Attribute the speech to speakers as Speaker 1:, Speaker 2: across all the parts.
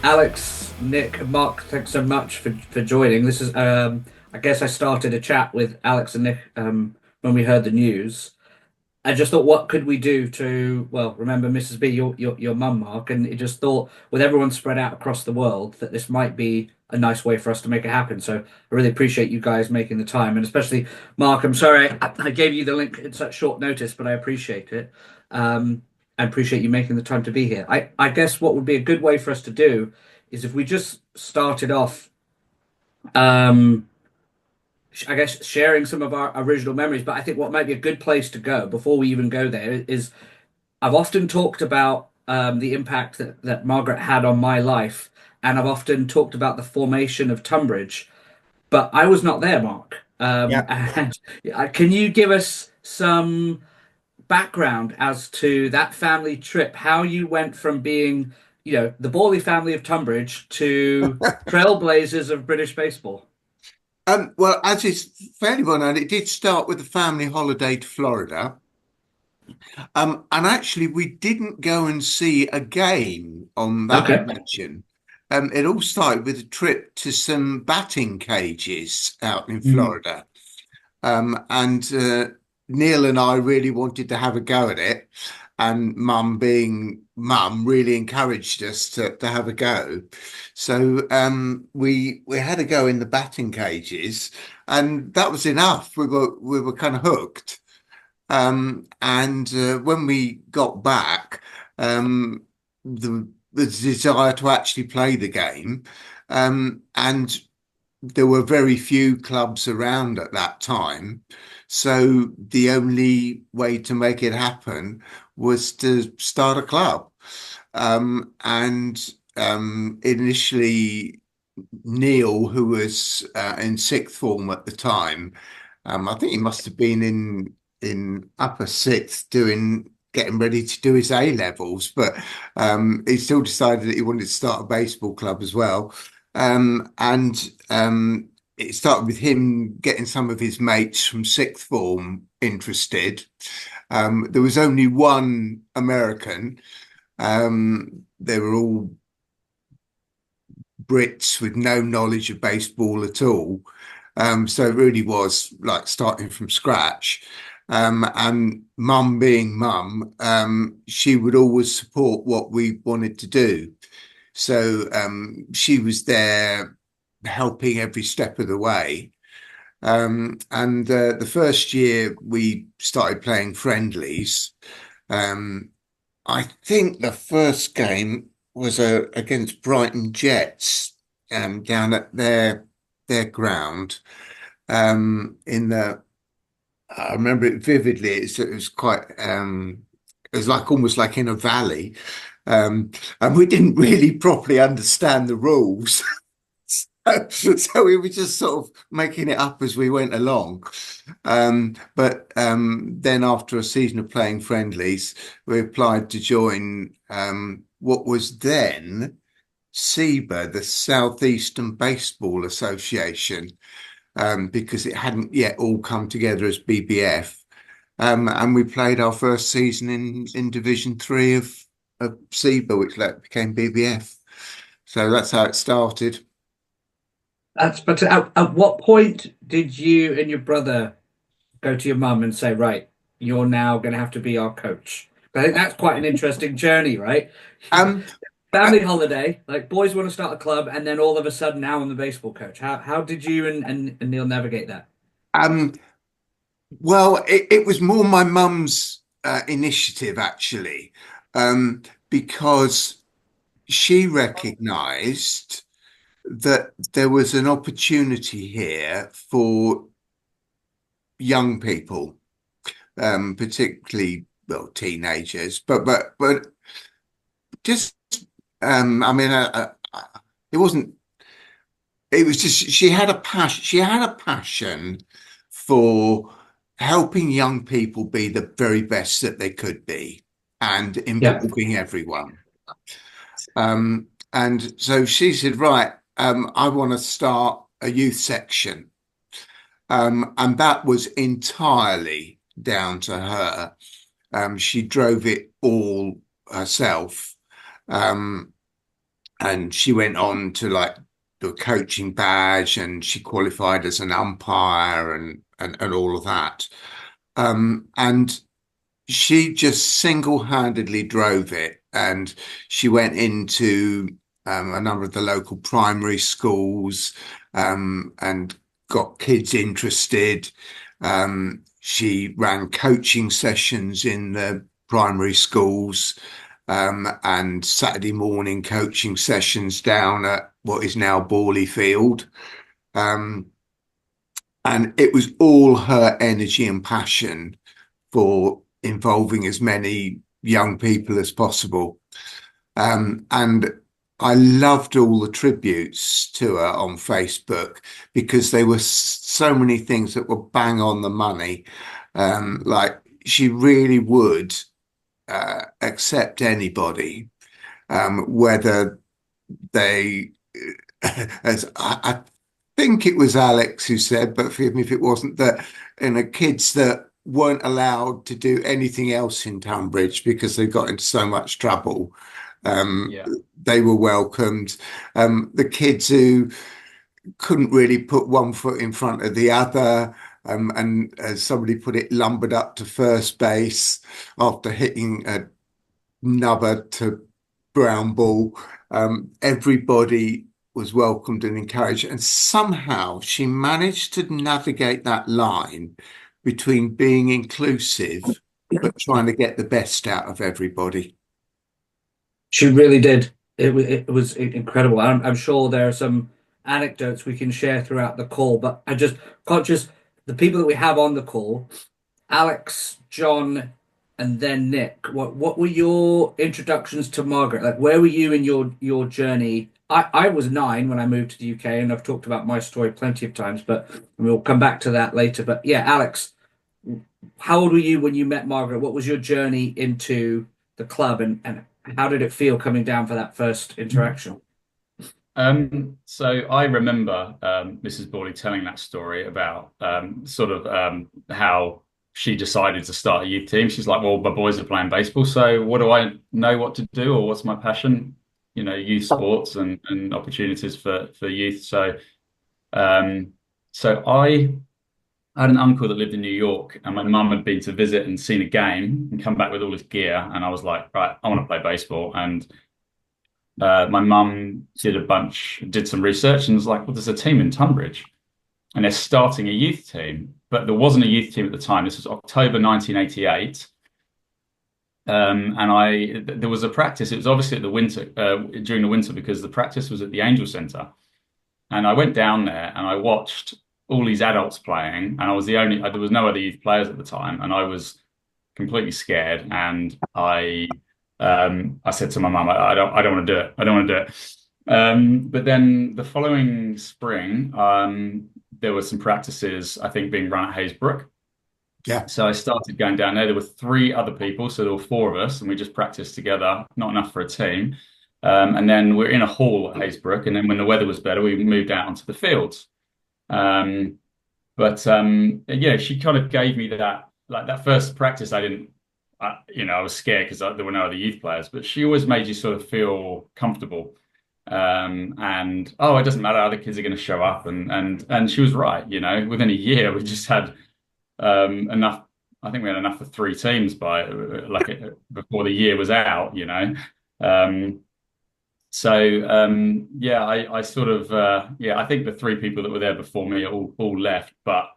Speaker 1: Alex, Nick, and Mark, thanks so much for joining. This is, I guess I started a chat with Alex and Nick when we heard the news. I just thought, what could we do to, well, remember Mrs. B, your mum, Mark, and it just thought, with everyone spread out across the world, that this might be a nice way for us to make it happen. So I really appreciate you guys making the time, and especially Mark. I'm sorry I gave you the link at such short notice, but I appreciate it. I appreciate you making the time to be here. I guess what would be a good way for us to do is if we just started off, um, I guess sharing some of our original memories. But I think what might be a good place to go before we even go there is I've often talked about the impact that Margaret had on my life, and I've often talked about the formation of Tunbridge, but I was not there, Mark.
Speaker 2: Yeah.
Speaker 1: And can you give us some background as to that family trip, how you went from being, the Borley family of Tunbridge to trailblazers of British baseball?
Speaker 2: Well, as is fairly well known, it did start with a family holiday to Florida. And actually, we didn't go and see a game on that
Speaker 1: Okay.
Speaker 2: occasion. It all started with a trip to some batting cages out in
Speaker 1: Mm.
Speaker 2: Florida. And Neil and I really wanted to have a go at it. And mum, being mum, really encouraged us to have a go. So we had a go in the batting cages, and that was enough. We were kind of hooked. And when we got back, the desire to actually play the game, and there were very few clubs around at that time. So the only way to make it happen was to start a club. And initially, Neil, who was in sixth form at the time, I think he must have been in upper sixth getting ready to do his A levels, but he still decided that he wanted to start a baseball club as well. And it started with him getting some of his mates from sixth form interested. There was only one American. They were all Brits with no knowledge of baseball at all. So it really was like starting from scratch. And mum being mum, she would always support what we wanted to do. So she was there helping every step of the way. And the first year we started playing friendlies. I think the first game was against Brighton Jets down at their ground in the. I remember it vividly. It was quite. It was like almost like in a valley, and we didn't really properly understand the rules. So we were just sort of making it up as we went along. But then after a season of playing friendlies, we applied to join what was then SEBA, the Southeastern Baseball Association, because it hadn't yet all come together as BBF. And we played our first season in Division 3 of SEBA, which later became BBF. So that's how it started.
Speaker 1: But at what point did you and your brother go to your mum and say, right, you're now going to have to be our coach? I think that's quite an interesting journey, right?
Speaker 2: Um,
Speaker 1: Family holiday, like boys want to start a club, and then all of a sudden now I'm the baseball coach. How did you and Neil navigate that?
Speaker 2: um, well, it was more my mum's initiative, actually, because she recognised that there was an opportunity here for young people, particularly, well, teenagers, but just, I mean, it wasn't. It was just she had a passion. She had a passion for helping young people be the very best that they could be, and
Speaker 1: Yeah.
Speaker 2: involving everyone. Um, And so she said, right, I want to start a youth section. And that was entirely down to her. She drove it all herself. Um, and she went on to like do a coaching badge, and she qualified as an umpire and all of that. And she just single-handedly drove it, and she went into a number of the local primary schools and got kids interested. She ran coaching sessions in the primary schools and Saturday morning coaching sessions down at what is now Borley Field. Um, and it was all her energy and passion for involving as many young people as possible. And I loved all the tributes to her on Facebook because there were so many things that were bang on the money. Like she really would accept anybody, whether they, as I think it was Alex who said, but forgive me if it wasn't, that kids that weren't allowed to do anything else in Tunbridge because they got into so much trouble. Um,
Speaker 3: Yeah.
Speaker 2: they were welcomed. The kids who couldn't really put one foot in front of the other, and as somebody put it, lumbered up to first base after hitting a nubber to brown ball. Everybody was welcomed and encouraged, and somehow she managed to navigate that line between being inclusive but trying to get the best out of everybody.
Speaker 1: She really did. It was incredible. I'm sure there are some anecdotes we can share throughout the call, but I just conscious the people that we have on the call, Alex, John, and then Nick. What were your introductions to Margaret? Like, where were you in your journey? I was 9 when I moved to the UK, and I've talked about my story plenty of times, but we'll come back to that later. But yeah, Alex, how old were you when you met Margaret? What was your journey into the club, and how did it feel coming down for that first interaction?
Speaker 3: So I remember Mrs. Borley telling that story about how she decided to start a youth team. She's like, well, my boys are playing baseball, so what do I know what to do, or what's my passion? Youth sports and opportunities for youth. Um, so I had an uncle that lived in New York, and my mum had been to visit and seen a game and come back with all his gear. And I was like, right, I want to play baseball. And my mum did some research and was like, well, there's a team in Tunbridge and they're starting a youth team. But there wasn't a youth team at the time. This was October 1988. There was a practice. It was obviously during the winter, because the practice was at the Angel Centre. And I went down there and I watched all these adults playing, and there was no other youth players at the time, and I was completely scared. And I said to my mum, I don't want to do it. I don't want to do it. But then the following spring, there were some practices, I think, being run at Haysbrook.
Speaker 2: Yeah.
Speaker 3: So I started going down there. There were 3 other people, so there were 4 of us, and we just practiced together, not enough for a team. And then we're in a hall at Haysbrook, and then when the weather was better, we moved out onto the fields. Yeah, she kind of gave me that first practice. I was scared because there were no other youth players, but she always made you sort of feel comfortable. And it doesn't matter, other kids are going to show up, and she was right. Within a year, we just had enough. I think we had enough for 3 teams before the year was out. Yeah, I sort of I think the 3 people that were there before me all left, but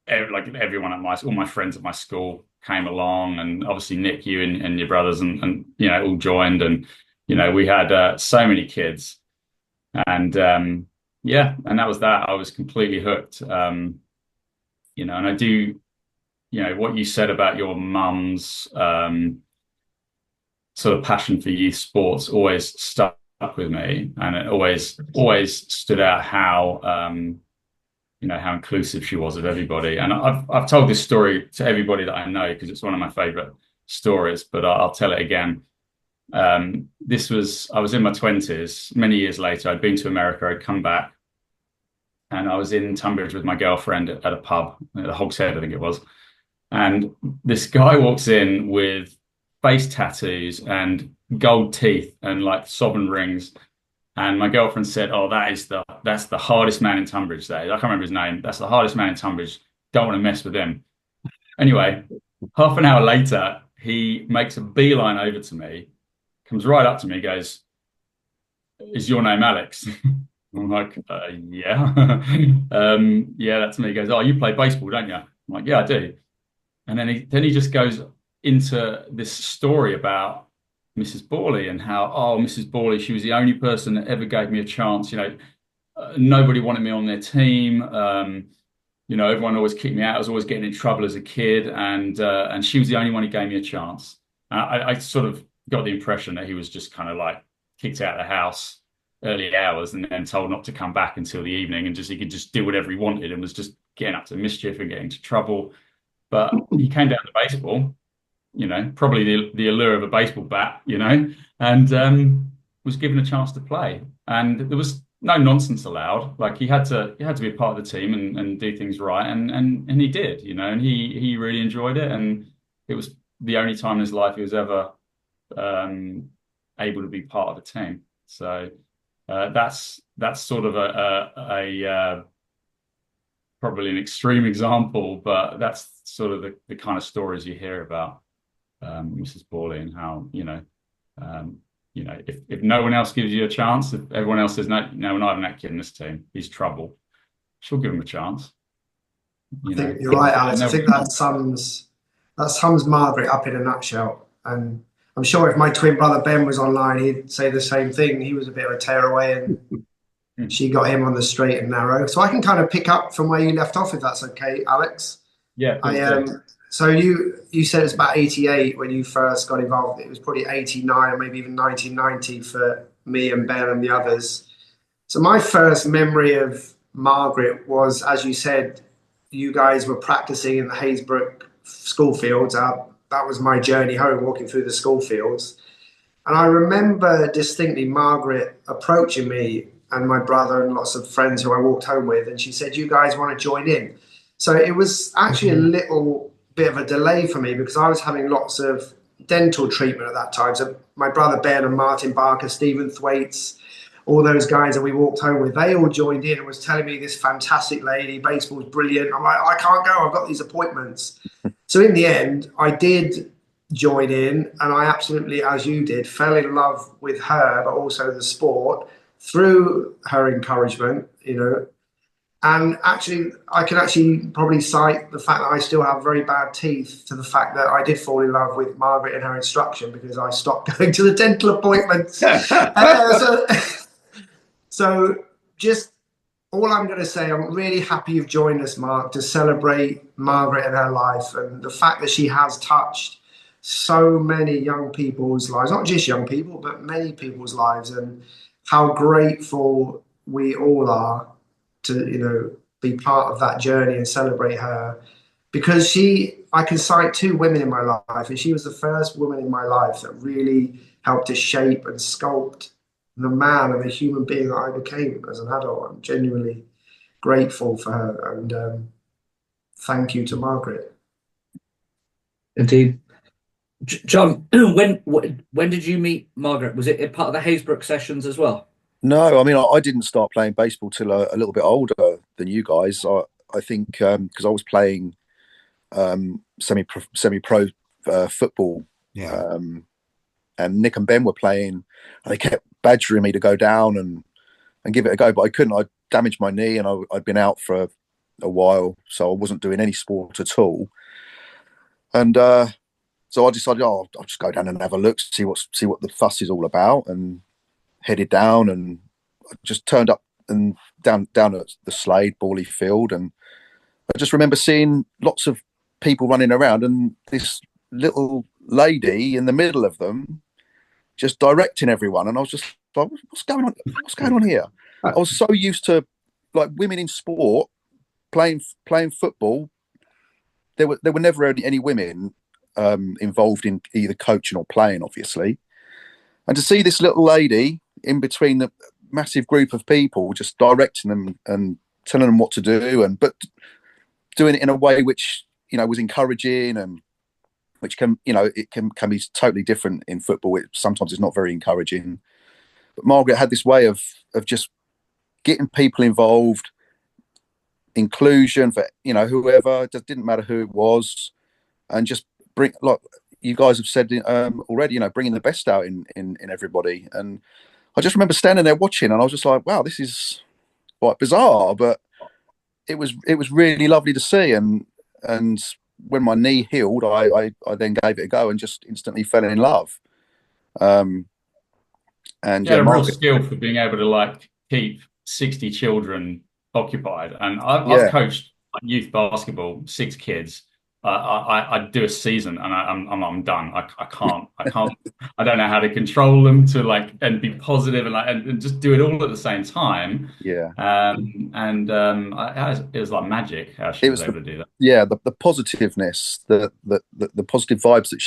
Speaker 3: everyone all my friends at my school came along, and obviously Nick, you and your brothers and all joined, and we had so many kids, and and that was that. I was completely hooked, and I do, what you said about your mum's sort of passion for youth sports always stuck with me, and it always stood out how how inclusive she was of everybody. And I've told this story to everybody that I know because it's one of my favorite stories, but I'll tell it again. I was in my 20s. Many years later, I'd been to America. I'd come back, and I was in Tunbridge with my girlfriend at a pub, at the Hog's Head, I think it was. And this guy walks in with face tattoos and gold teeth and like sovereign rings. And my girlfriend said, "Oh, that's the hardest man in Tunbridge." There, I can't remember his name. That's the hardest man in Tunbridge. Don't want to mess with him. Anyway, half an hour later, he makes a beeline over to me, comes right up to me, goes, "Is your name Alex?" I'm like, "Yeah, yeah, that's me." He goes, "Oh, you play baseball, don't you?" I'm like, "Yeah, I do." And then he just goes into this story about Mrs. Borley and how, oh, Mrs. Borley, she was the only person that ever gave me a chance. Nobody wanted me on their team. Everyone always kicked me out. I was always getting in trouble as a kid, and she was the only one who gave me a chance. I sort of got the impression that he was just kind of like kicked out of the house early hours and then told not to come back until the evening, and he could just do whatever he wanted and was just getting up to mischief and getting into trouble. But he came down to baseball, probably the allure of a baseball bat, and was given a chance to play. And there was no nonsense allowed. Like he had to be a part of the team and do things right, and he did, and he really enjoyed it, and it was the only time in his life he was ever able to be part of a team. So that's sort of a probably an extreme example, but that's sort of the kind of stories you hear about Mrs. Borley and how, if no one else gives you a chance, if everyone else says, no, we're not having that kid in this team, he's trouble, she'll give him a chance.
Speaker 4: I think you're right, Alex. I think that sums Margaret up in a nutshell. And I'm sure if my twin brother Ben was online, he'd say the same thing. He was a bit of a tearaway, and she got him on the straight and narrow. So I can kind of pick up from where you left off, if that's okay, Alex.
Speaker 3: Yeah.
Speaker 4: So you said it's about 88 when you first got involved. It was probably 89 or maybe even 1990 for me and Ben and the others. So my first memory of Margaret was, as you said, you guys were practicing in the Haysbrook school fields. That was my journey home, walking through the school fields. And I remember distinctly Margaret approaching me and my brother and lots of friends who I walked home with, and she said, "You guys want to join in?" So it was actually a little bit of a delay for me because I was having lots of dental treatment at that time. So my brother Ben and Martin Barker, Stephen Thwaites, all those guys that we walked home with, they all joined in and was telling me this fantastic lady, baseball's brilliant. I'm like, I can't go, I've got these appointments. So in the end, I did join in, and I absolutely, as you did, fell in love with her, but also the sport through her encouragement, And actually, I can actually probably cite the fact that I still have very bad teeth to the fact that I did fall in love with Margaret and her instruction because I stopped going to the dental appointments. So just all I'm going to say, I'm really happy you've joined us, Mark, to celebrate Margaret and her life and the fact that she has touched so many young people's lives, not just young people, but many people's lives, and how grateful we all are to, be part of that journey and celebrate her. Because I can cite two women in my life, and she was the first woman in my life that really helped to shape and sculpt the man and the human being that I became as an adult. I'm genuinely grateful for her, and thank you to Margaret.
Speaker 1: Indeed. John, when did you meet Margaret? Was it part of the Haysbrook sessions as well?
Speaker 5: No, I mean, I didn't start playing baseball till a little bit older than you guys. I think because I was playing semi-pro football.
Speaker 2: Yeah.
Speaker 5: And Nick and Ben were playing, and they kept badgering me to go down and give it a go, but I couldn't. I damaged my knee, and I'd been out for a while, so I wasn't doing any sport at all. And so I decided, I'll just go down and have a look, see what the fuss is all about, and headed down, and I just turned up and down at the Slade Borley field, and I just remember seeing lots of people running around, and this little lady in the middle of them just directing everyone, and I was just like, what's going on? What's going on here? I was so used to like women in sport playing football. There were never any women involved in either coaching or playing, obviously. And to see this little lady in between the massive group of people, just directing them and telling them what to do, but doing it in a way which, was encouraging, and which can be totally different in football. Sometimes it's not very encouraging. But Margaret had this way of just getting people involved, inclusion for whoever. It didn't matter who it was, and just bring, like you guys have said already, bringing the best out in everybody. And I just remember standing there watching, and I was just like, wow, this is quite bizarre, but it was really lovely to see. And when my knee healed, I then gave it a go and just instantly fell in love. And
Speaker 3: yeah, a real skill for being able to keep 60 children occupied. And I've coached youth basketball, 6 kids. I do a season and I'm done. I can't. I don't know how to control them and be positive and just do it all at the same time.
Speaker 5: Yeah.
Speaker 3: It was like magic how she was able to do that.
Speaker 5: Yeah, the positiveness, the positive vibes that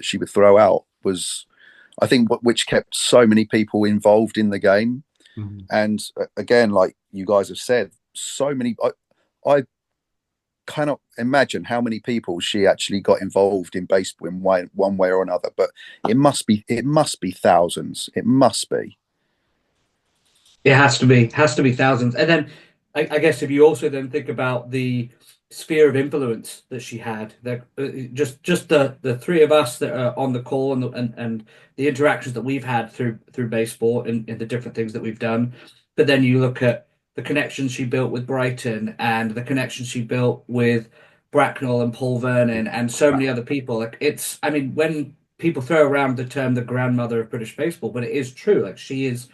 Speaker 5: she would throw out was, I think, which kept so many people involved in the game. Mm-hmm. And again, like you guys have said, so many. I cannot imagine how many people she actually got involved in baseball in one way or another, but it must be thousands. It must be.
Speaker 1: It has to be thousands. And then I guess if you also then think about the sphere of influence that she had, just the three of us that are on the call and the interactions that we've had through baseball and the different things that we've done. But then you look at the connections she built with Brighton and the connections she built with Bracknell and Paul Vernon and so many other people. When people throw around the term the grandmother of British baseball, but it is true. She is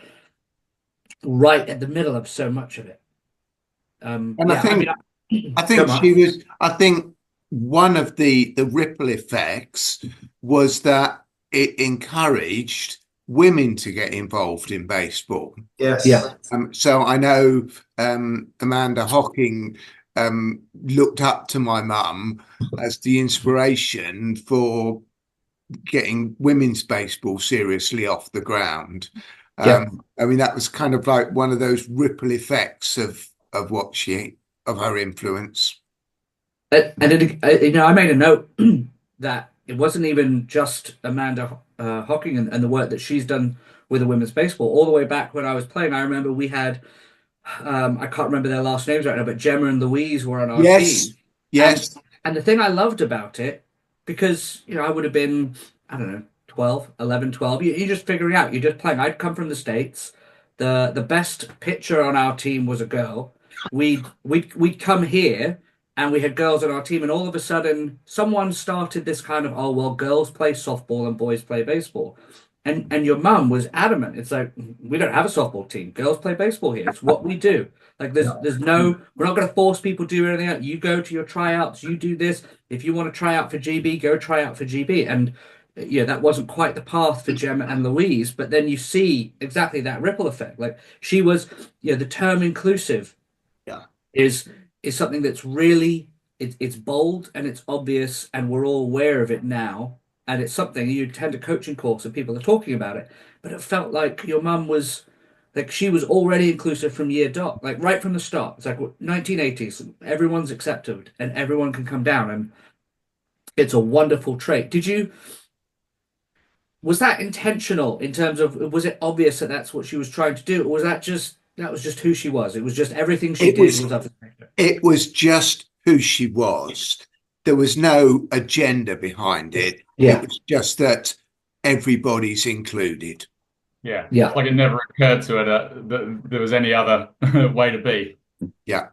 Speaker 1: right at the middle of so much of it.
Speaker 2: I think one of the ripple effects was that it encouraged women to get involved in baseball.
Speaker 4: Yes.
Speaker 1: Yeah.
Speaker 2: So I know Amanda Hocking looked up to my mum as the inspiration for getting women's baseball seriously off the ground. That was kind of like one of those ripple effects of her influence.
Speaker 1: I made a note that it wasn't even just Amanda Hocking and the work that she's done with the women's baseball. All the way back when I was playing, I remember we had, I can't remember their last names right now, but Gemma and Louise were on our team.
Speaker 2: Yes.
Speaker 1: And the thing I loved about it, because, I would have been, I don't know, 11, 12. You're just figuring out. You're just playing. I'd come from the States. The best pitcher on our team was a girl. We'd come here and we had girls on our team, and all of a sudden someone started this kind of, girls play softball and boys play baseball. And your mum was adamant. It's like, we don't have a softball team. Girls play baseball here. It's what we do. There's no, we're not going to force people to do anything else. You go to your tryouts, you do this. If you want to try out for GB, go try out for GB. And that wasn't quite the path for Gemma and Louise, but then you see exactly that ripple effect. She was, the term inclusive is something that's really, it's bold and it's obvious and we're all aware of it now. And it's something you attend a coaching course and people are talking about it, but it felt like your mum was, she was already inclusive from year dot, right from the start. It's 1980s, everyone's accepted and everyone can come down, and it's a wonderful trait. Was that intentional in terms of, was it obvious that that's what she was trying to do, or was that was just who she was? It was just everything she did was of the spectrum.
Speaker 2: It was just who she was. There was no agenda behind it.
Speaker 1: Yeah.
Speaker 2: It was just that everybody's included.
Speaker 3: Yeah. It never occurred to her that there was any other way to be.
Speaker 2: Yeah.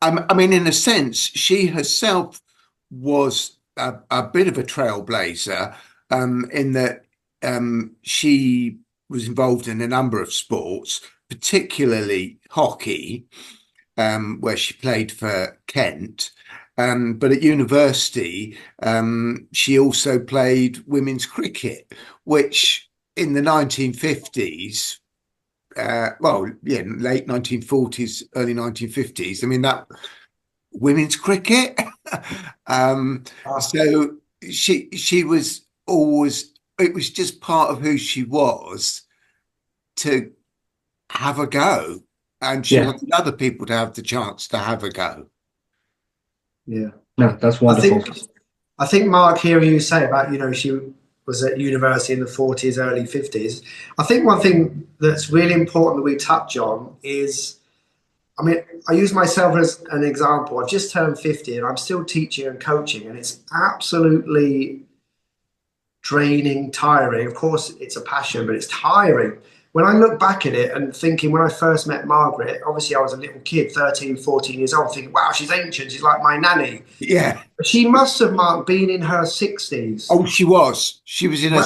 Speaker 2: In a sense, she herself was a bit of a trailblazer in that she was involved in a number of sports, particularly hockey, where she played for Kent. But at university, she also played women's cricket, which in the 1950s, late 1940s, early 1950s, that women's cricket. So she was always it was just part of who she was to have a go, and she
Speaker 1: Yeah.
Speaker 2: wanted other people to have the chance to have a go.
Speaker 4: Yeah.
Speaker 1: No, that's
Speaker 4: I
Speaker 1: wonderful.
Speaker 4: think Mark, hearing you say about, she was at university in the 40s, early 50s. I think one thing that's really important that we touch on is, I mean, I use myself as an example. I've just turned 50 and I'm still teaching and coaching, and it's absolutely draining, tiring. Of course, it's a passion, but it's tiring. When I look back at it and thinking when I first met Margaret, obviously I was a little kid, 13, 14 years old, thinking, wow, she's ancient. She's like my nanny.
Speaker 2: Yeah.
Speaker 4: She must have, Mark, been in her 60s.
Speaker 2: Oh, she was. She was in her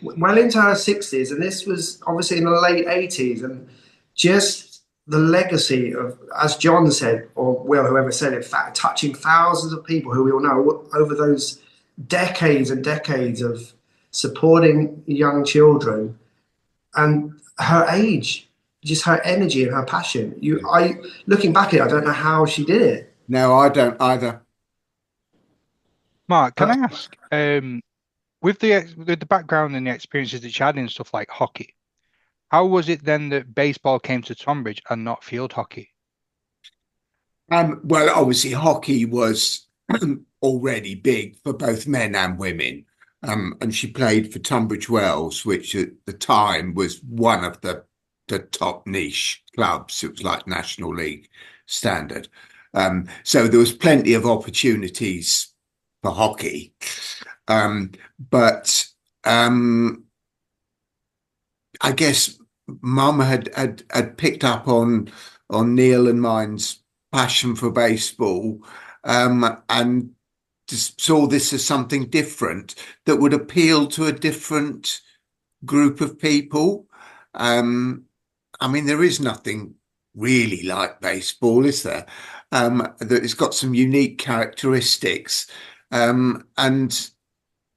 Speaker 4: Well into her 60s. And this was obviously in the late 80s. And just the legacy of, as John said, or Will, whoever said it, touching thousands of people who we all know over those decades and decades of supporting young children, and her age, just her energy and her passion. Looking back at it, I don't know how she did it.
Speaker 2: No, I don't either.
Speaker 6: Mark, can I ask, with the background and the experiences that you had in stuff like hockey, how was it then that baseball came to Tonbridge and not field hockey?
Speaker 2: Well, obviously, hockey was already big for both men and women. And she played for Tunbridge Wells, which at the time was one of the top niche clubs. It was like National League standard. So there was plenty of opportunities for hockey. But I guess Mum had picked up on Neil and mine's passion for baseball, and just saw this as something different that would appeal to a different group of people. I mean, there is nothing really like baseball, is there? That it's got some unique characteristics, and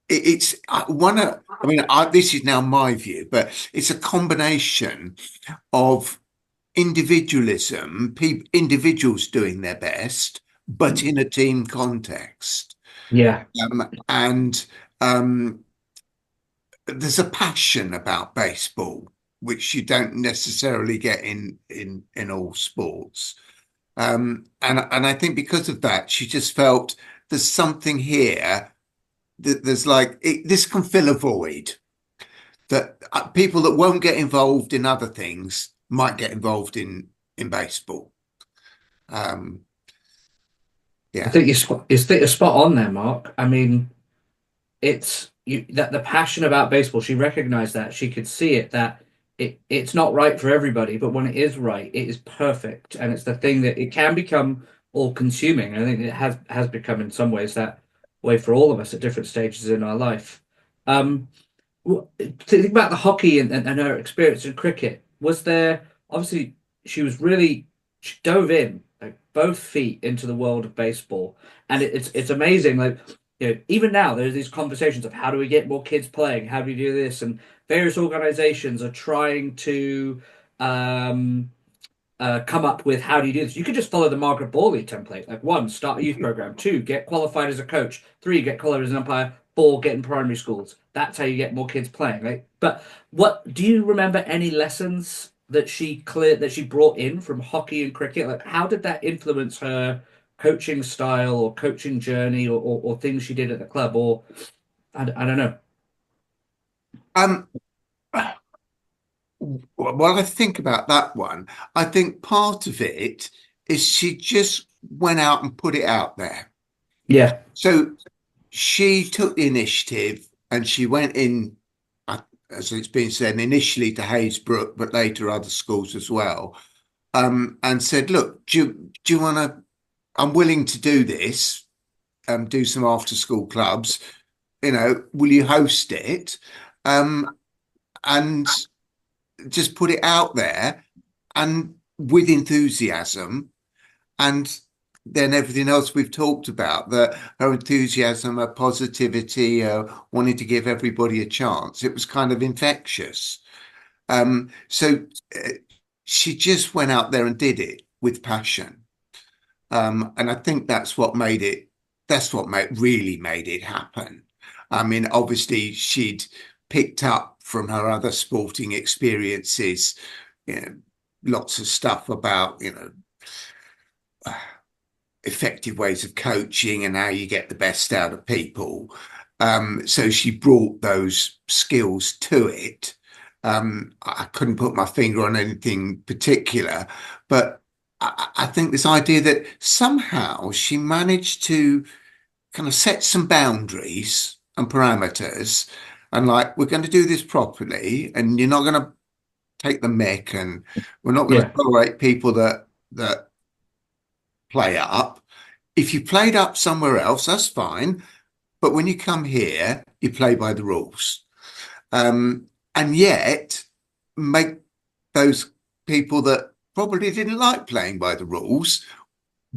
Speaker 2: it's one of. I mean, this is now my view, but it's a combination of individualism, individuals doing their best, but in a team context.
Speaker 1: Yeah.
Speaker 2: And there's a passion about baseball, which you don't necessarily get in all sports. And I think because of that, she just felt there's something here that there's like this can fill a void that people that won't get involved in other things might get involved in baseball. Yeah,
Speaker 1: I think you're spot on there, Mark. I mean, it's that the passion about baseball. She recognized that, she could see it, that it's not right for everybody, but when it is right, it is perfect, and it's the thing that it can become all consuming. I think it has become in some ways that way for all of us at different stages in our life. Think about the hockey and her experience in cricket. Was there, obviously she dove in like both feet into the world of baseball, and it's amazing. Like, even now there's these conversations of how do we get more kids playing, how do we do this, and various organizations are trying to come up with how do you do this. You could just follow the Margaret Borley template. Like, 1, start a youth program. 2, get qualified as a coach. 3, get qualified as an umpire. 4, get in primary schools. That's how you get more kids playing, right? But what do you remember any lessons that she brought in from hockey and cricket? Like, how did that influence her coaching style or coaching journey, or things she did at the club? Or I don't know.
Speaker 2: Well, I think about that one. I think part of it is she just went out and put it out there.
Speaker 1: Yeah.
Speaker 2: So she took the initiative and she went in, as it's been said, initially to Haysbrook, but later other schools as well, and said, look, do you want to, I'm willing to do this, do some after school clubs, will you host it? And just put it out there, and with enthusiasm, and then everything else we've talked about, that her enthusiasm, her positivity, wanting to give everybody a chance, it was kind of infectious. So she just went out there and did it with passion. And I think that's what really made it happen. I mean, obviously she'd picked up from her other sporting experiences, lots of stuff about, effective ways of coaching and how you get the best out of people. So she brought those skills to it. I couldn't put my finger on anything particular, but I think this idea that somehow she managed to kind of set some boundaries and parameters, and like, we're going to do this properly, and you're not going to take the mick, and we're not going to tolerate people that play up. If you played up somewhere else, that's fine, but when you come here, you play by the rules. And yet make those people that probably didn't like playing by the rules,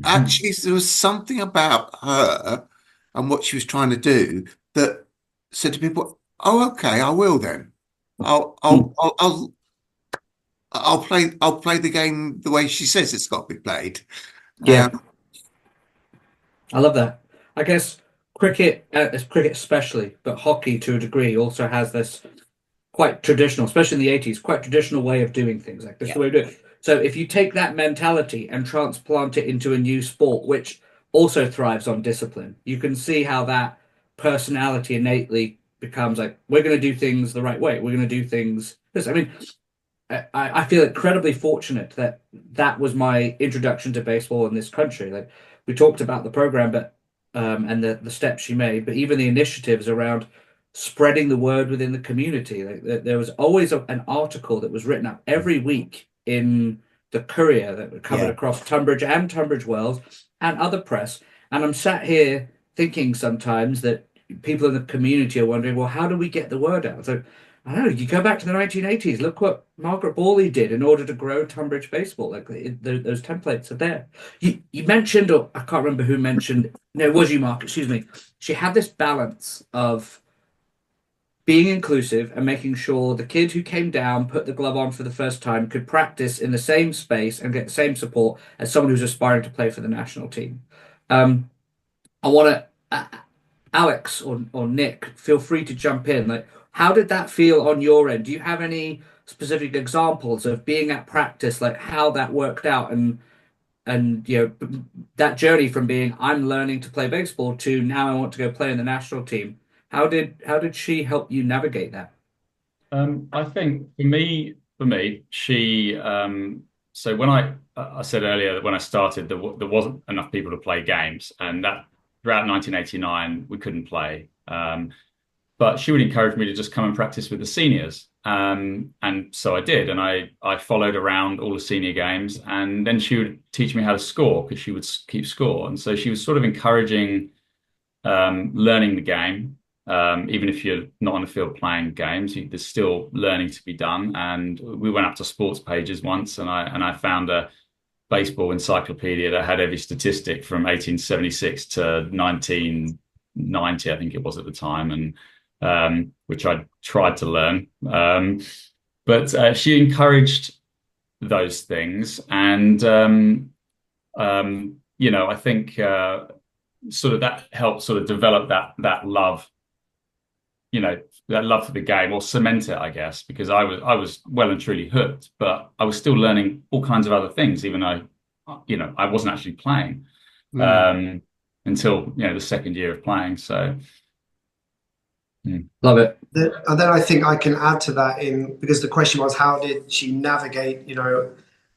Speaker 2: actually there was something about her and what she was trying to do that said to people, oh, okay, I will then. I'll play the game the way she says it's got to be played.
Speaker 1: Yeah. I love that. I guess cricket especially, but hockey to a degree also has this quite traditional, especially in the 80s, quite traditional way of doing things. Like, this is the way we do it. So if you take that mentality and transplant it into a new sport, which also thrives on discipline, you can see how that personality innately becomes like, we're going to do things the right way. We're going to do things this. I mean, I feel incredibly fortunate that that was my introduction to baseball in this country. Like, we talked about the program, but and the steps she made, but even the initiatives around spreading the word within the community. Like, there was always an article that was written up every week in the Courier that covered across Tunbridge and Tunbridge Wells and other press. And I'm sat here thinking sometimes that people in the community are wondering, well, how do we get the word out? So I don't know, you go back to the 1980s, look what Margaret Borley did in order to grow Tunbridge baseball. Like, those templates are there. You mentioned, or I can't remember who mentioned, no, it was you, Mark, excuse me. She had this balance of being inclusive and making sure the kid who came down, put the glove on for the first time, could practice in the same space and get the same support as someone who's aspiring to play for the national team. I want to, Alex or Nick, feel free to jump in. Like, how did that feel on your end? Do you have any specific examples of being at practice, like how that worked out, and that journey from being, I'm learning to play baseball, to now I want to go play in the national team? How did she help you navigate that?
Speaker 3: I think for me, she. So when I said earlier that when I started, there wasn't enough people to play games, and that throughout 1989 we couldn't play. But she would encourage me to just come and practice with the seniors, and so I did, and I followed around all the senior games, and then she would teach me how to score, because she would keep score, and so she was sort of encouraging learning the game. Even if you're not on the field playing games, there's still learning to be done. And we went up to sports pages once, and I found a baseball encyclopedia that had every statistic from 1876 to 1990, I think it was at the time, and which I tried to learn. But she encouraged those things, and I think sort of that helped sort of develop that love. That love for the game, or cement it, I guess, because I was well and truly hooked, but I was still learning all kinds of other things, even though, I wasn't actually playing until, the second year of playing. So,
Speaker 1: love it.
Speaker 4: And then I think I can add to that because the question was, how did she navigate,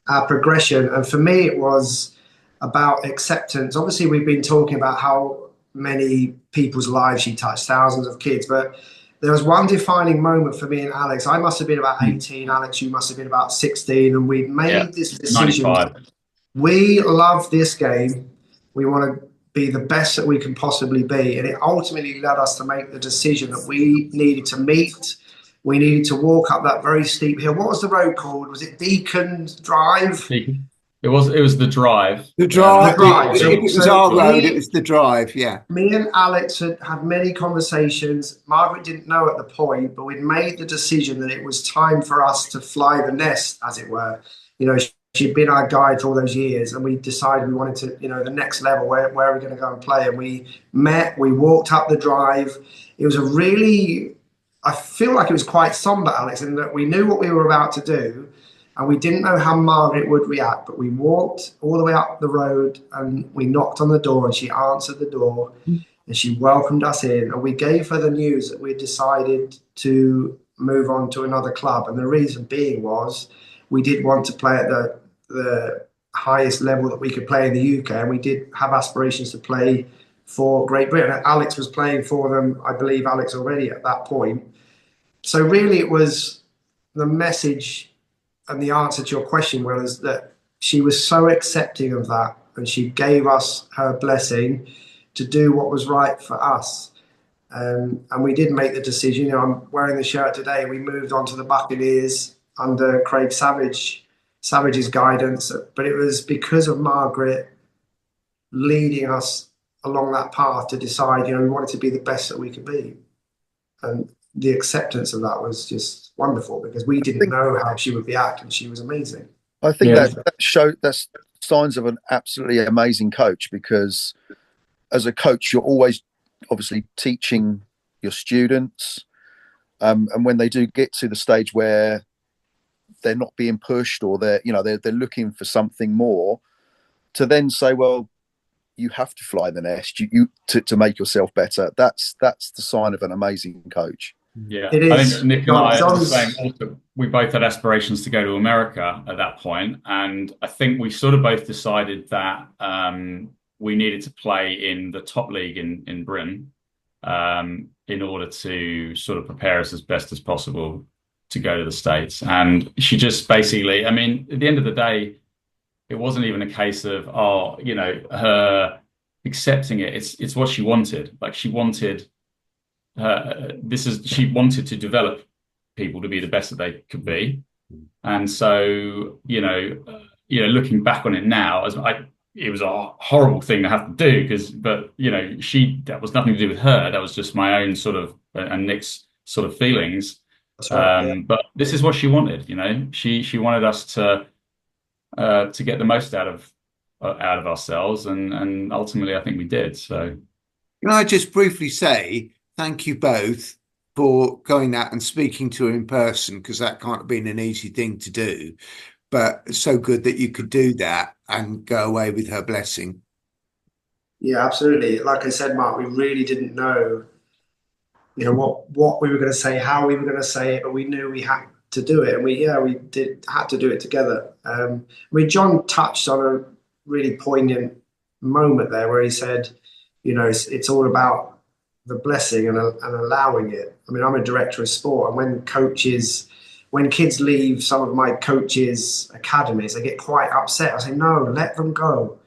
Speaker 4: our progression? And for me, it was about acceptance. Obviously, we've been talking about how many people's lives she touched, thousands of kids, but there was one defining moment for me and Alex. I must have been about 18, Alex, you must have been about 16, and we'd made this decision.
Speaker 3: 95.
Speaker 4: We love this game, we want to be the best that we can possibly be, and it ultimately led us to make the decision that we needed to walk up that very steep hill. What was the road called? Was it Beacon Drive?
Speaker 3: It was the drive.
Speaker 2: The drive. It was our road. It was the drive. Yeah.
Speaker 4: Me and Alex had many conversations. Margaret didn't know at the point, but we'd made the decision that it was time for us to fly the nest, as it were. She'd been our guide for all those years, and we decided we wanted to, the next level. Where are we going to go and play? And we met. We walked up the drive. It was a really I feel like it was quite somber, Alex, in that we knew what we were about to do, and we didn't know how Margaret would react. But we walked all the way up the road, and we knocked on the door, and she answered the door, and she welcomed us in, and we gave her the news that we decided to move on to another club. And the reason being was we did want to play at the highest level that we could play in the UK, and we did have aspirations to play for Great Britain. Alex was playing for them, I believe, Alex, already at that point. So really it was the message, and the answer to your question was that she was so accepting of that, and she gave us her blessing to do what was right for us. And we did make the decision. You know, I'm wearing the shirt today. We moved on to the Buccaneers under Craig Savage's guidance, but it was because of Margaret leading us along that path to decide, you know, we wanted to be the best that we could be. And the acceptance of that was just wonderful, because we didn't know how she would react, and she was amazing.
Speaker 5: I think that's signs of an absolutely amazing coach, because as a coach, you're always obviously teaching your students. And when they do get to the stage where they're not being pushed, or they're looking for something more, to then say, well, you have to fly the nest to make yourself better. That's the sign of an amazing coach.
Speaker 3: Yeah,
Speaker 4: it is.
Speaker 3: I think Nick and I are the same. Also, we both had aspirations to go to America at that point, and I think we sort of both decided that we needed to play in the top league in Britain in order to sort of prepare us as best as possible to go to the States. And she just basically, I mean, at the end of the day, it wasn't even a case of, her accepting it. It's what she wanted. Like, she wanted she wanted to develop people to be the best that they could be. And so, looking back on it now, it was a horrible thing to have to do, that was nothing to do with her. That was just my own sort of, and Nick's sort of feelings.
Speaker 4: That's right, yeah.
Speaker 3: But this is what she wanted, she wanted us to get the most out of ourselves, and ultimately I think we did. So
Speaker 2: can I just briefly say thank you both for going out and speaking to her in person, because that can't have been an easy thing to do, but so good that you could do that and go away with her blessing.
Speaker 4: Yeah, absolutely. Like I said, Mark, we really didn't know, what we were going to say, how we were going to say it, but we knew we had to do it, and we had to do it together. John touched on a really poignant moment there where he said, it's all about the blessing and allowing it. I mean, I'm a director of sport, and when kids leave some of my coaches' academies, they get quite upset. I say, no, let them go.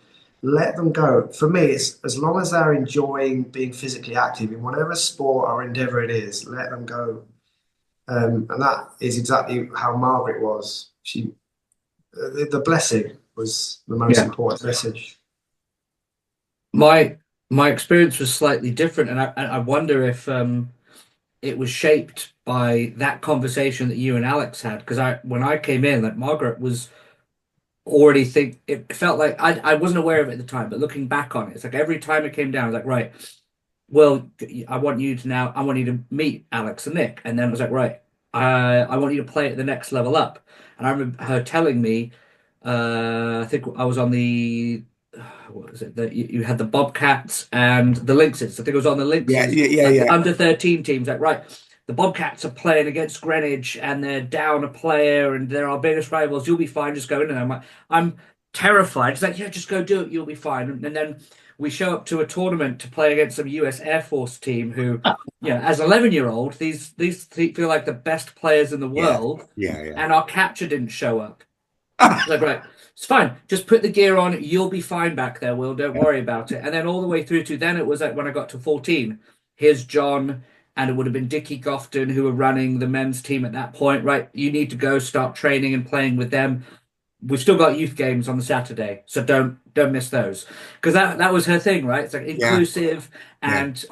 Speaker 4: Let them go. For me, it's as long as they're enjoying being physically active in whatever sport or endeavor it is, let them go. And that is exactly how Margaret was. The blessing was the most important message.
Speaker 1: My experience was slightly different, and I wonder if it was shaped by that conversation that you and Alex had. Because when I came in, like, Margaret was already it felt like I wasn't aware of it at the time, but looking back on it, it's like every time it came down, I was like, right, well, I want you to meet Alex and Nick, and then I was like, right, I want you to play at the next level up. And I remember her telling me, I think I was on the what was it? You had the Bobcats and the Lynxes. I think it was on the Lynxes.
Speaker 2: Yeah.
Speaker 1: Under 13 teams. Like, right, the Bobcats are playing against Greenwich, and they're down a player, and they're our biggest rivals. You'll be fine. Just go in there. I'm terrified. It's like, yeah, just go do it. You'll be fine. And then we show up to a tournament to play against some US Air Force team who, as 11-year-old, these feel like the best players in the world.
Speaker 2: Yeah.
Speaker 1: And our catcher didn't show up. Like, right, it's fine. Just put the gear on. You'll be fine back there, Will. Don't worry about it. And then all the way through to then, it was like when I got to 14, here's John, and it would have been Dickie Gofton who were running the men's team at that point. Right, you need to go start training and playing with them. We've still got youth games on the Saturday, so don't miss those, because that was her thing, right? It's like inclusive, and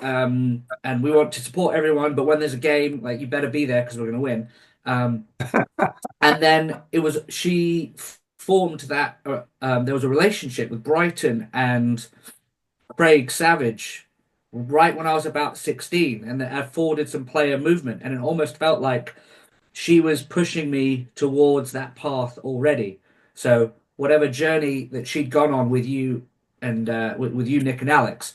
Speaker 1: we want to support everyone, but when there's a game, like, you better be there because we're going to win. And then she formed that. There was a relationship with Brighton and Craig Savage right when I was about 16, and I afforded some player movement, and it almost felt like she was pushing me towards that path already. So whatever journey that she'd gone on with you and with you, Nick and Alex,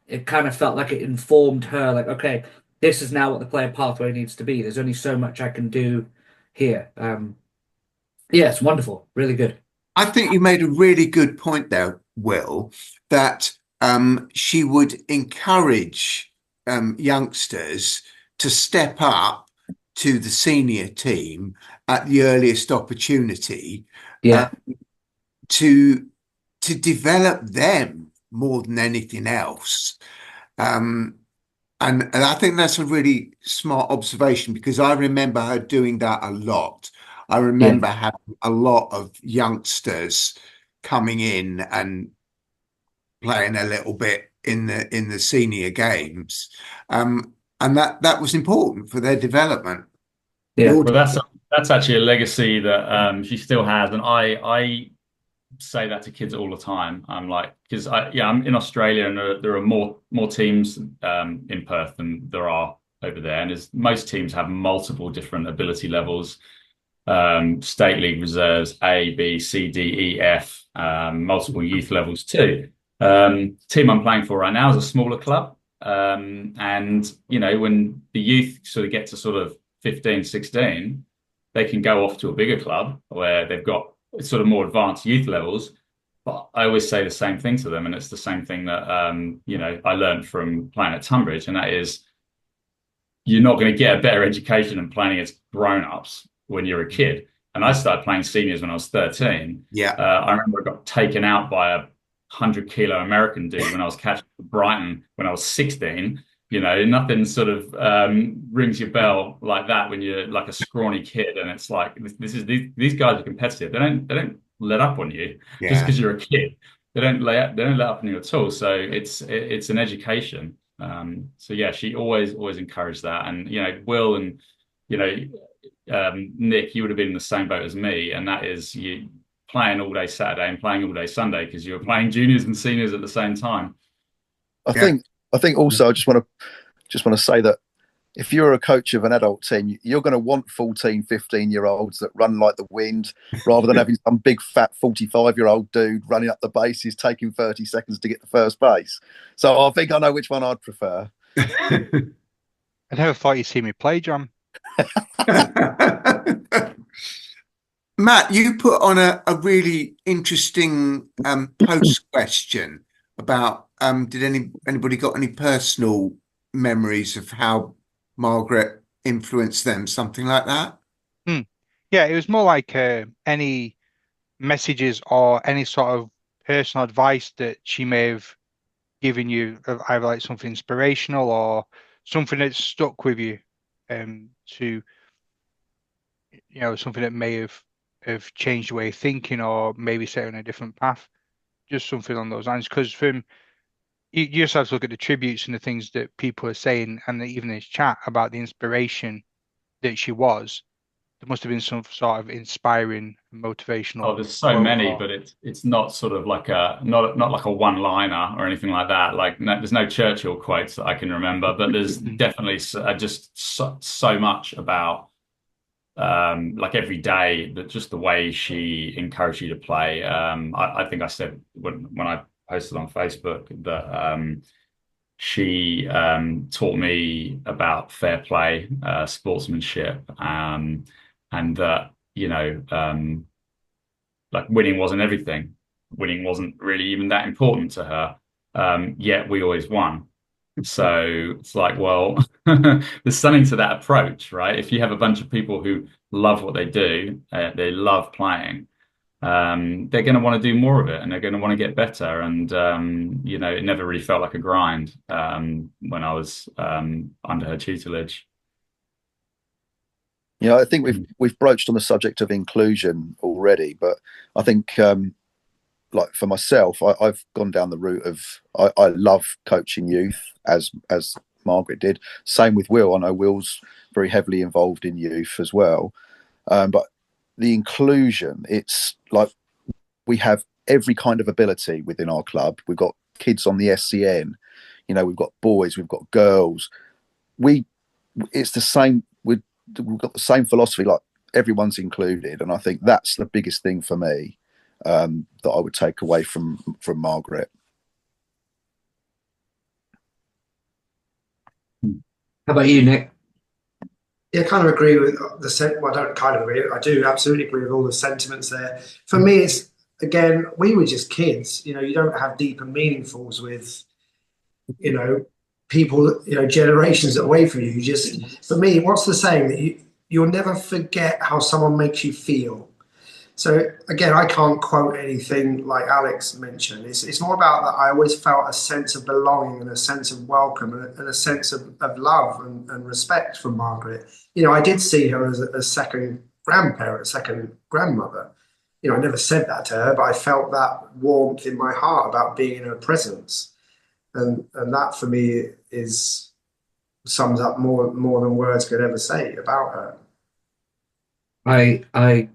Speaker 1: it kind of felt like it informed her, like, okay, this is now what the player pathway needs to be. There's only so much I can do here. Yeah, it's wonderful, really good.
Speaker 2: I think you made a really good point there, Will, that she would encourage youngsters to step up to the senior team at the earliest opportunity,
Speaker 1: Yeah,
Speaker 2: to develop them more than anything else. And I think that's a really smart observation, because I remember her doing that a lot. I
Speaker 1: yeah,
Speaker 2: remember having a lot of youngsters coming in and playing a little bit in the senior games, and that was important for their development.
Speaker 1: yeah,
Speaker 3: Well, that's actually a legacy that she still has, and I say that to kids all the time. I'm like, because I'm in Australia, and there are more teams in Perth than there are over there, and most teams have multiple different ability levels, state league reserves, A, B, C, D, E, F, multiple youth levels too. Team I'm playing for right now is a smaller club, and when the youth sort of get to sort of 15, 16, they can go off to a bigger club where they've got sort of more advanced youth levels. But I always say the same thing to them, and it's the same thing that I learned from playing at Tunbridge, and that is, you're not going to get a better education than playing against grown-ups when you're a kid. And I started playing seniors when I was 13.
Speaker 2: Yeah.
Speaker 3: I remember I got taken out by a 100-kilo American dude when I was catching for Brighton when I was 16. Nothing sort of rings your bell like that when you're like a scrawny kid, and it's like these guys are competitive. They don't let up on you just because you're a kid. They don't let up on you at all. So it's an education. So yeah, she always encouraged that, and Will and Nick, you would have been in the same boat as me, and that is you playing all day Saturday and playing all day Sunday because you were playing juniors and seniors at the same time.
Speaker 5: I think also I just want to say that if you're a coach of an adult team, you're going to want 14, 15-year-olds that run like the wind, rather than having some big fat 45-year-old dude running up the bases, taking 30 seconds to get to first base. So I think I know which one I'd prefer.
Speaker 6: I never thought you'd see me play, John.
Speaker 2: Matt, you put on a really interesting post question about did anybody got any personal memories of how Margaret influenced them, something like that?
Speaker 6: Yeah, it was more like any messages or any sort of personal advice that she may have given you, either like something inspirational or something that stuck with you, to something that may have changed your way of thinking or maybe set you on a different path, just something on those lines. Because you just have to look at the tributes and the things that people are saying, and even this chat about the inspiration that she was. There must have been some sort of inspiring, motivational.
Speaker 3: Oh, there's so many, but it's not sort of like not like a one-liner or anything like that. Like there's no Churchill quotes that I can remember, but there's definitely just so much about like every day, that just the way she encouraged you to play. I think I said when I posted on Facebook that she taught me about fair play, sportsmanship, and that like winning wasn't everything. Winning wasn't really even that important to her. Yet we always won. So it's like, well, there's something to that approach, right? If you have a bunch of people who love what they do, they love playing, they're going to want to do more of it, and they're going to want to get better. And it never really felt like a grind when I was under her tutelage.
Speaker 5: I think we've broached on the subject of inclusion already, but I think like for myself, I've gone down the route of I love coaching youth as Margaret did. Same with Will. I know Will's very heavily involved in youth as well. But the inclusion, it's like we have every kind of ability within our club. We've got kids on the SCN, You know, we've got boys, we've got girls. It's the same. We've got the same philosophy, like everyone's included, and I think that's the biggest thing for me that I would take away from Margaret.
Speaker 1: How about you, Nick?
Speaker 4: Yeah, I kind of agree with well, I don't kind of agree. I do absolutely agree with all the sentiments there. For me, it's, again, we were just kids. You know, you don't have deep and meaningfuls with, you know, people, you know, generations away from you. You just, for me, what's the saying that you'll never forget how someone makes you feel. So again, I can't quote anything like Alex mentioned. It's more about that I always felt a sense of belonging and a sense of welcome and a sense of love and respect from Margaret. You know, I did see her as a second grandparent, a second grandmother. You know, I never said that to her, but I felt that warmth in my heart about being in her presence. And that for me sums up more than words could ever say about her.
Speaker 1: I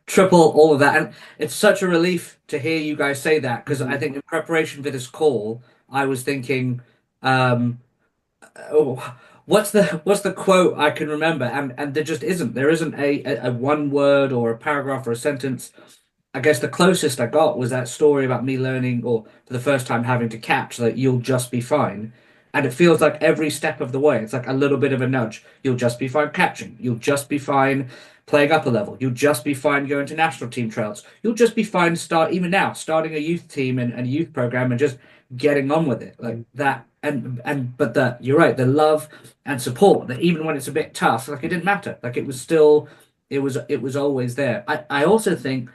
Speaker 1: triple all of that, and it's such a relief to hear you guys say that, because I think in preparation for this call, I was thinking, oh, what's the quote I can remember, and there just isn't. There isn't a one word or a paragraph or a sentence. I guess the closest I got was that story about me learning, or for the first time having to catch, that you'll just be fine. And it feels like every step of the way, it's like a little bit of a nudge. You'll just be fine catching. You'll just be fine playing upper level. You'll just be fine going to national team trials. You'll just be fine even now, starting a youth team and a youth program and just getting on with it like that. But you're right, the love and support, that even when it's a bit tough, like, it didn't matter. Like, it was still, it was always there. I also think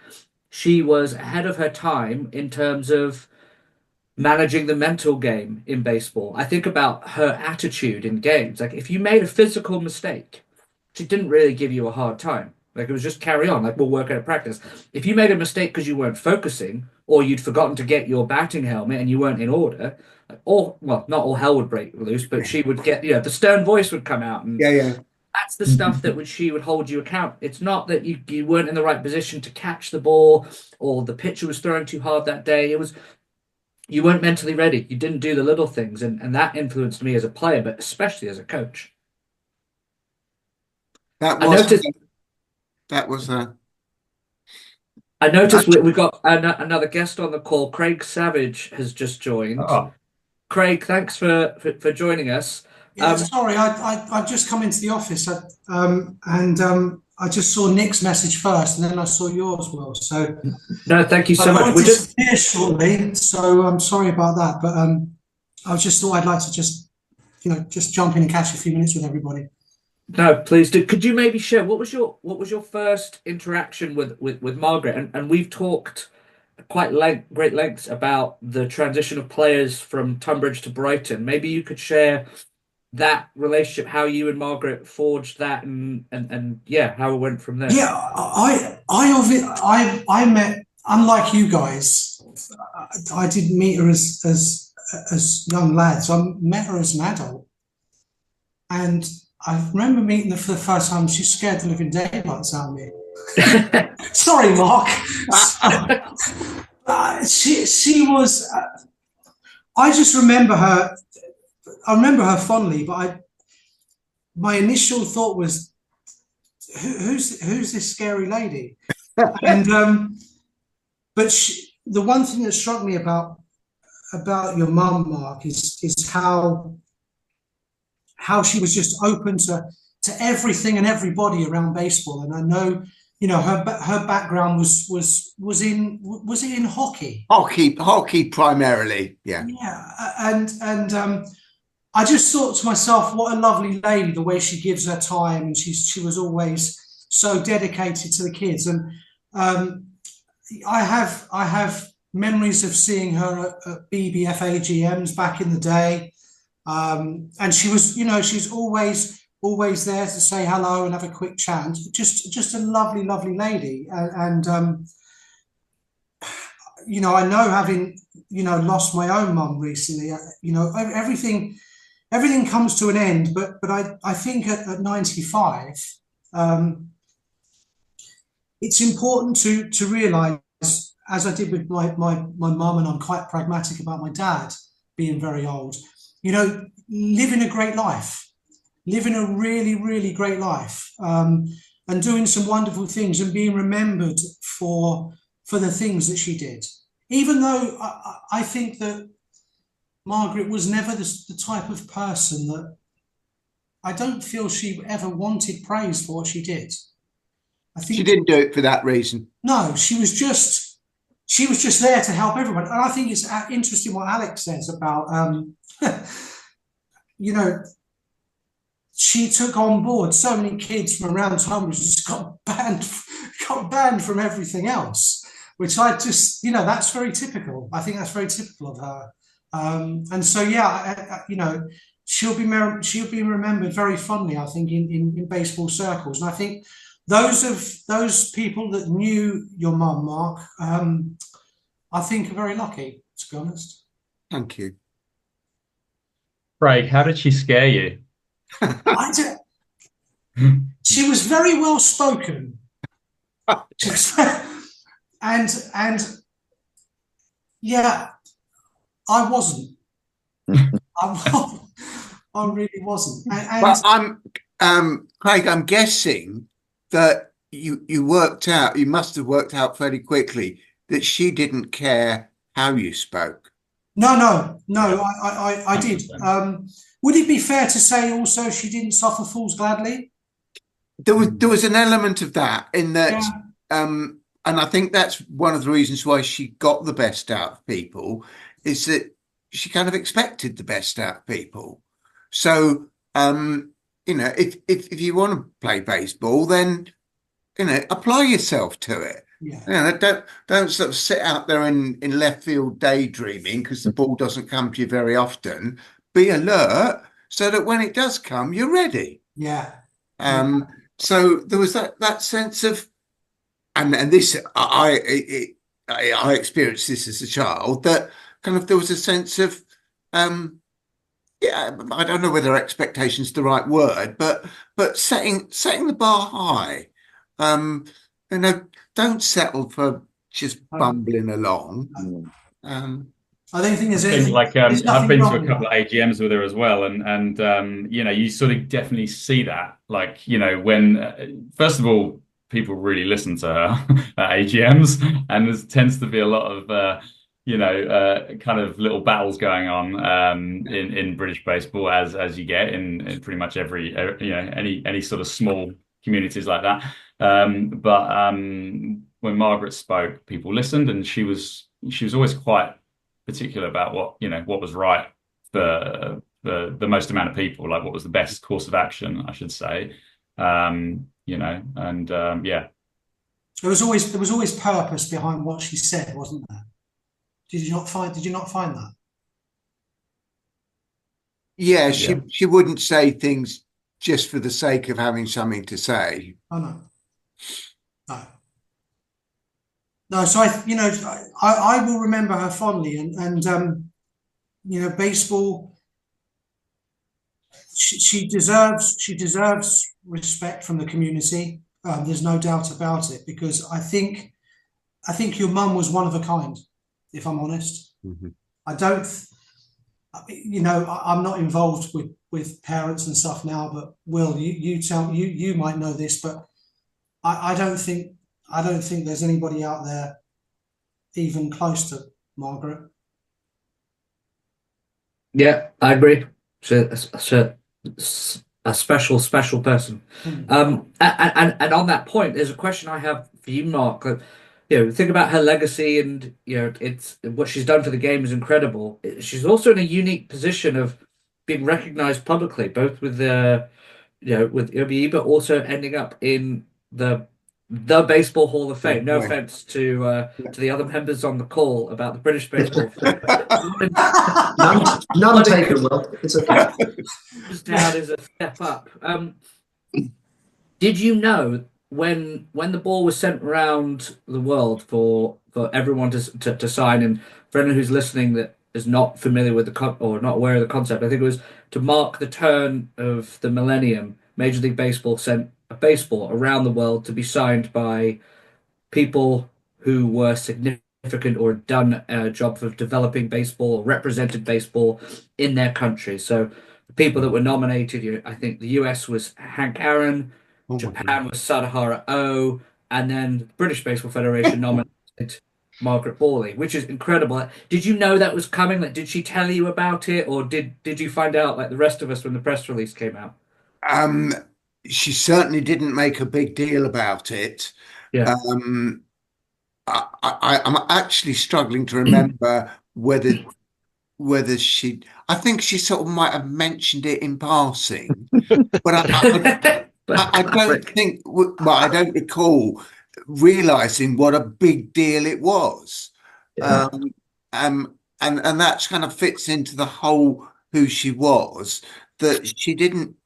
Speaker 1: she was ahead of her time in terms of managing the mental game in baseball. I think about her attitude in games. Like, if you made a physical mistake, she didn't really give you a hard time. Like, it was just carry on. Like, we'll work at practice. If you made a mistake because you weren't focusing, or you'd forgotten to get your batting helmet and you weren't in order, well, not all hell would break loose, but she would get, the stern voice would come out. And
Speaker 2: Yeah.
Speaker 1: that's the stuff that she would hold you account. It's not that you weren't in the right position to catch the ball, or the pitcher was throwing too hard that day. It was, you weren't mentally ready. You didn't do the little things, and that influenced me as a player, but especially as a coach.
Speaker 2: That
Speaker 1: I
Speaker 2: was
Speaker 1: noticed.
Speaker 2: that was
Speaker 1: I noticed we got another guest on the call. Craig Savage has just joined.
Speaker 3: Oh,
Speaker 1: Craig, thanks for joining us.
Speaker 7: Yeah, sorry, I've just come into the office, and I just saw Nick's message first, and then I saw yours, Will. So
Speaker 1: No, thank you so much.
Speaker 7: I
Speaker 1: We're just
Speaker 7: disappear shortly, so I'm sorry about that. But I just thought I'd like to just jump in and catch a few minutes with everybody.
Speaker 1: No, please do. Could you maybe share what was your first interaction with Margaret? And we've talked quite great lengths about the transition of players from Tunbridge to Brighton. Maybe you could share that relationship, how you and Margaret forged that, and yeah, how it went from there.
Speaker 7: Yeah, I met, unlike you guys, I didn't meet her as young lads. I met her as an adult, and I remember meeting her for the first time. She scared the living daylights out of me. Sorry, Mark. She was. I just remember her. I remember her fondly, but my initial thought was, who's this scary lady? And but the one thing that struck me about your mum, Mark, is how she was just open to everything and everybody around baseball. And I know, her background was in hockey.
Speaker 2: Hockey primarily, yeah.
Speaker 7: Yeah, and I just thought to myself, what a lovely lady, the way she gives her time, and she was always so dedicated to the kids. And I have memories of seeing her at BBF AGMs back in the day. And she was, she's always there to say hello and have a quick chat. Just a lovely, lovely lady. And I know, having, lost my own mum recently, everything comes to an end, but I think at 95, it's important to realise, as I did with my mum, and I'm quite pragmatic about my dad, being very old. You know, living a great life, living a really, really great life, and doing some wonderful things and being remembered for the things that she did. Even though I think that Margaret was never the type of person that, I don't feel she ever wanted praise for what she did. I think
Speaker 2: She didn't do it for that reason.
Speaker 7: no, she was just there to help everyone. And I think it's interesting what Alex says about you know, she took on board so many kids from around Tunbridge, just got banned from everything else, which I just, you know, that's very typical. I think that's very typical of her. And so, yeah, you know, she'll be remembered very fondly, I think, in baseball circles. And I think those people that knew your mum, Mark, I think are very lucky, to be honest.
Speaker 2: Thank you.
Speaker 3: Craig, how did she scare you?
Speaker 7: She was very well spoken, and yeah, I wasn't. I really wasn't.
Speaker 2: Well, Craig, I'm guessing that you must have worked out fairly quickly that she didn't care how you spoke.
Speaker 7: No, I did. Would it be fair to say also she didn't suffer fools gladly?
Speaker 2: There was an element of that in that, and I think that's one of the reasons why she got the best out of people, is that she kind of expected the best out of people. So, you know, if you want to play baseball, then, you know, apply yourself to it.
Speaker 7: Yeah.
Speaker 2: You know, don't sort of sit out there in left field daydreaming because the ball doesn't come to you very often. Be alert so that when it does come, you're ready.
Speaker 7: Yeah.
Speaker 2: So there was that sense of, and this I experienced this as a child, that kind of there was a sense of, yeah, I don't know whether expectation's the right word, but setting the bar high. You know, don't settle for just bumbling along.
Speaker 7: I don't think there's anything.
Speaker 3: Like
Speaker 7: there's
Speaker 3: I've
Speaker 7: nothing
Speaker 3: been to
Speaker 7: wrong
Speaker 3: a
Speaker 7: with
Speaker 3: couple of
Speaker 7: that.
Speaker 3: AGMs with her as well, and you know, you sort of definitely see that. Like, you know, when first of all, people really listen to her at AGMs, and there tends to be a lot of you know, kind of little battles going on in British baseball, as you get in pretty much every you know, any sort of small communities like that. But when Margaret spoke, people listened, and she was always quite particular about what was right for the most amount of people, like what was the best course of action, I should say. You know, and yeah.
Speaker 7: There was always purpose behind what she said, wasn't there? Did you not find that?
Speaker 2: Yeah, she wouldn't say things just for the sake of having something to say.
Speaker 7: Oh no. So I will remember her fondly, and you know, baseball. She deserves respect from the community. There's no doubt about it, because I think your mum was one of a kind, if I'm honest.
Speaker 2: Mm-hmm.
Speaker 7: I don't, you know, I'm not involved with parents and stuff now, but Will, you might know this, but I don't think there's anybody out there even close to Margaret.
Speaker 1: Yeah, I agree. She's a special person. And on that point, there's a question I have for you, Mark. You know, think about her legacy, and you know, it's what she's done for the game is incredible. She's also in a unique position of being recognized publicly, both with with MBE, but also ending up in the Baseball Hall of Fame. No offense to the other members on the call about the British Baseball.
Speaker 4: None taken, Will. It's okay.
Speaker 1: Down is a step up. Did you know when the ball was sent around the world for everyone to sign, and for anyone who's listening that is not familiar with or not aware of the concept, I think it was to mark the turn of the millennium, Major League Baseball sent a baseball around the world to be signed by people who were significant significant or done a job of developing baseball or represented baseball in their country. So the people that were nominated, I think the US was Hank Aaron,
Speaker 2: Oh my God.
Speaker 1: Japan was Sadahara O, and then the British Baseball Federation nominated Margaret Borley, which is incredible. Did you know that was coming? Like, did she tell you about it, or did you find out like the rest of us when the press release came out?
Speaker 2: Um, she certainly didn't make a big deal about it.
Speaker 1: Yeah.
Speaker 2: I'm actually struggling to remember whether she. I think she sort of might have mentioned it in passing, but I don't think. Well, I don't recall realizing what a big deal it was.
Speaker 1: Yeah.
Speaker 2: And that kind of fits into the whole who she was. That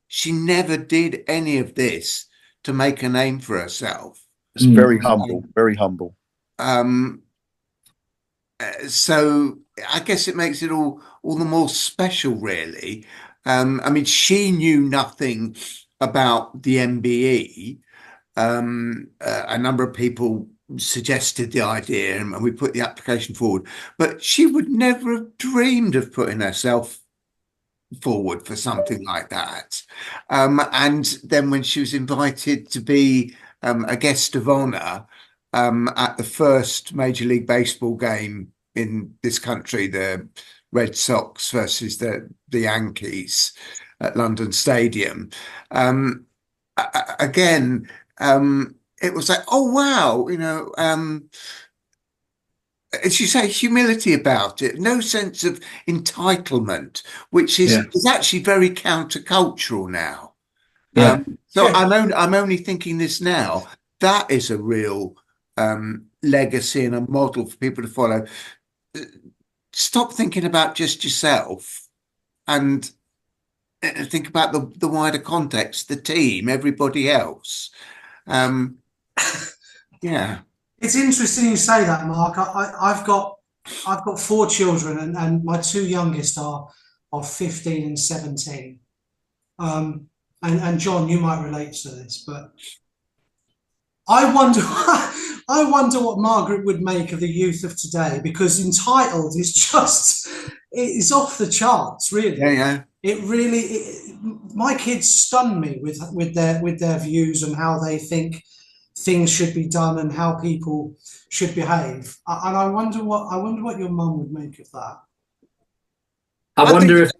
Speaker 2: she never did any of this to make a name for herself.
Speaker 5: It's very humble, very humble.
Speaker 2: So I guess it makes it all the more special, really. I mean, she knew nothing about the MBE. A number of people suggested the idea, and we put the application forward, but she would never have dreamed of putting herself forward for something like that. And then when she was invited to be a guest of honor at the first Major League Baseball game in this country, the Red Sox versus the Yankees at London Stadium, again, it was like, oh wow, as you say, humility about it, no sense of entitlement, which is actually very countercultural now.
Speaker 1: Yeah.
Speaker 2: So I'm only thinking this now. That is a real legacy and a model for people to follow. Stop thinking about just yourself and think about the wider context, the team, everybody else. Yeah.
Speaker 7: It's interesting you say that, Mark. I've got 4 children, and my 2 youngest are 15 and 17. And John, you might relate to this, but I wonder I wonder what Margaret would make of the youth of today, because entitled is just, it's off the charts, really.
Speaker 2: Yeah.
Speaker 7: It really, my kids stun me with their views and how they think things should be done and how people should behave. And I wonder what your mum would make of that.
Speaker 1: I wonder if